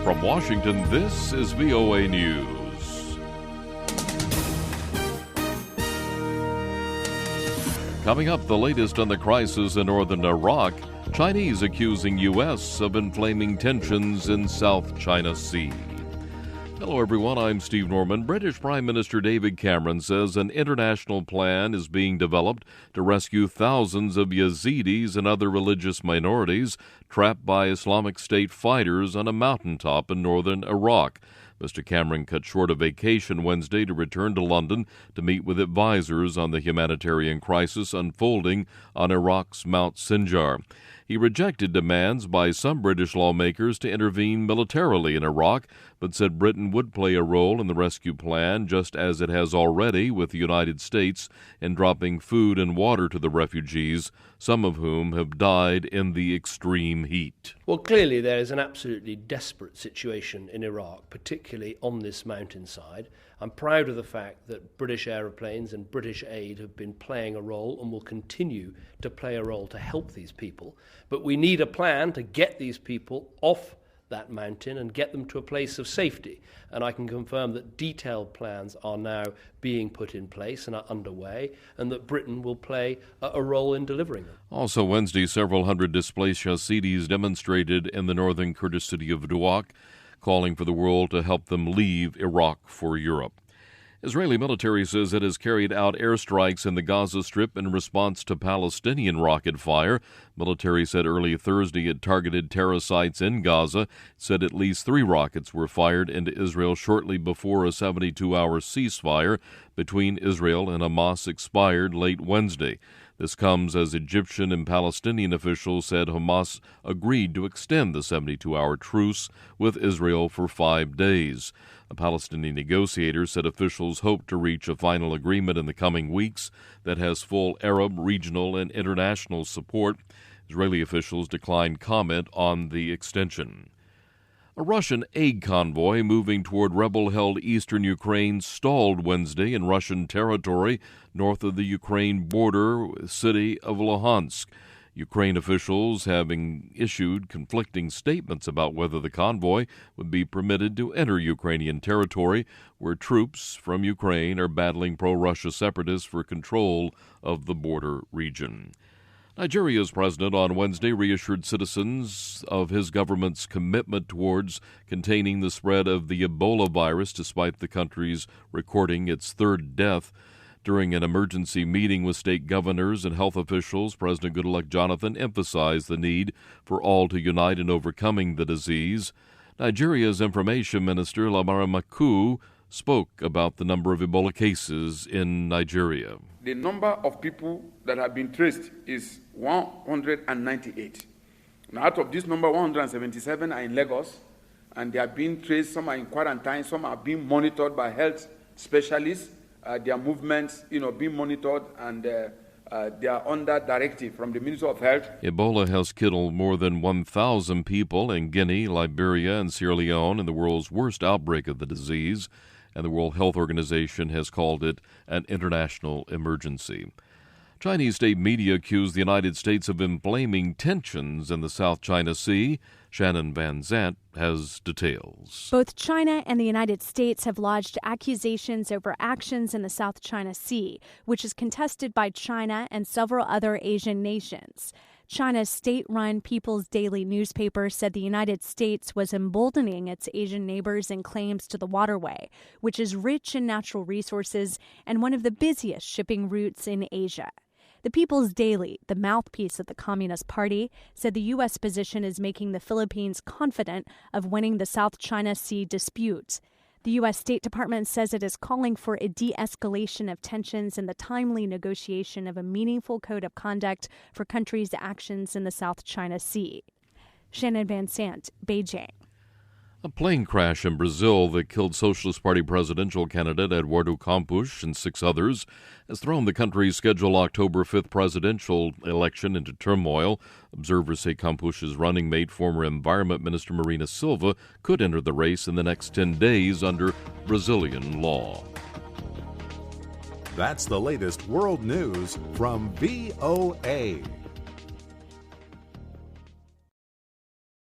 From Washington, this is VOA News. Coming up, the latest on the crisis in northern Iraq, Chinese accusing U.S. of inflaming tensions in South China Sea. Hello, everyone. I'm Steve Norman. British Prime Minister David Cameron says an international plan is being developed to rescue thousands of Yazidis and other religious minorities trapped by Islamic State fighters on a mountaintop in northern Iraq. Mr. Cameron cut short a vacation Wednesday to return to London to meet with advisors on the humanitarian crisis unfolding on Iraq's Mount Sinjar. He rejected demands by some British lawmakers to intervene militarily in Iraq, but said Britain would play a role in the rescue plan, just as it has already with the United States, in dropping food and water to the refugees, some of whom have died in the extreme heat. Well, clearly there is an absolutely desperate situation in Iraq, particularly on this mountainside. I'm proud of the fact that British aeroplanes and British aid have been playing a role and will continue to play a role to help these people. But we need a plan to get these people off that mountain and get them to a place of safety. And I can confirm that detailed plans are now being put in place and are underway, and that Britain will play a role in delivering them. Also Wednesday, several hundred displaced Yazidis demonstrated in the northern Kurdish city of Duaq, calling for the world to help them leave Iraq for Europe. Israeli military says it has carried out airstrikes in the Gaza Strip in response to Palestinian rocket fire. Military said early Thursday it targeted terror sites in Gaza. It said at least 3 rockets were fired into Israel shortly before a 72-hour ceasefire between Israel and Hamas expired late Wednesday. This comes as Egyptian and Palestinian officials said Hamas agreed to extend the 72-hour truce with Israel for 5 days. A Palestinian negotiator said officials hope to reach a final agreement in the coming weeks that has full Arab, regional, and international support. Israeli officials declined comment on the extension. A Russian aid convoy moving toward rebel-held eastern Ukraine stalled Wednesday in Russian territory north of the Ukraine border city of Luhansk. Ukraine officials having issued conflicting statements about whether the convoy would be permitted to enter Ukrainian territory, where troops from Ukraine are battling pro-Russia separatists for control of the border region. Nigeria's president on Wednesday reassured citizens of his government's commitment towards containing the spread of the Ebola virus, despite the country's recording its 3rd death. During an emergency meeting with state governors and health officials, President Goodluck Jonathan emphasized the need for all to unite in overcoming the disease. Nigeria's Information Minister Lamara Maku spoke about the number of Ebola cases in Nigeria. The number of people that have been traced is 198. Now, out of this number, 177 are in Lagos, and they are being traced. Some are in quarantine, some are being monitored by health specialists. Their movements, being monitored, and they are under directive from the Ministry of Health. Ebola has killed more than 1,000 people in Guinea, Liberia, and Sierra Leone in the world's worst outbreak of the disease, and the World Health Organization has called it an international emergency. Chinese state media accused the United States of inflaming tensions in the South China Sea. Shannon Van Zant has details. Both China and the United States have lodged accusations over actions in the South China Sea, which is contested by China and several other Asian nations. China's state-run People's Daily newspaper said the United States was emboldening its Asian neighbors in claims to the waterway, which is rich in natural resources and one of the busiest shipping routes in Asia. The People's Daily, the mouthpiece of the Communist Party, said the U.S. position is making the Philippines confident of winning the South China Sea dispute. The U.S. State Department says it is calling for a de-escalation of tensions and the timely negotiation of a meaningful code of conduct for countries' actions in the South China Sea. Shannon Van Sant, Beijing. A plane crash in Brazil that killed Socialist Party presidential candidate Eduardo Campos and 6 others has thrown the country's scheduled October 5th presidential election into turmoil. Observers say Campos' running mate, former Environment Minister Marina Silva, could enter the race in the next 10 days under Brazilian law. That's the latest world news from VOA.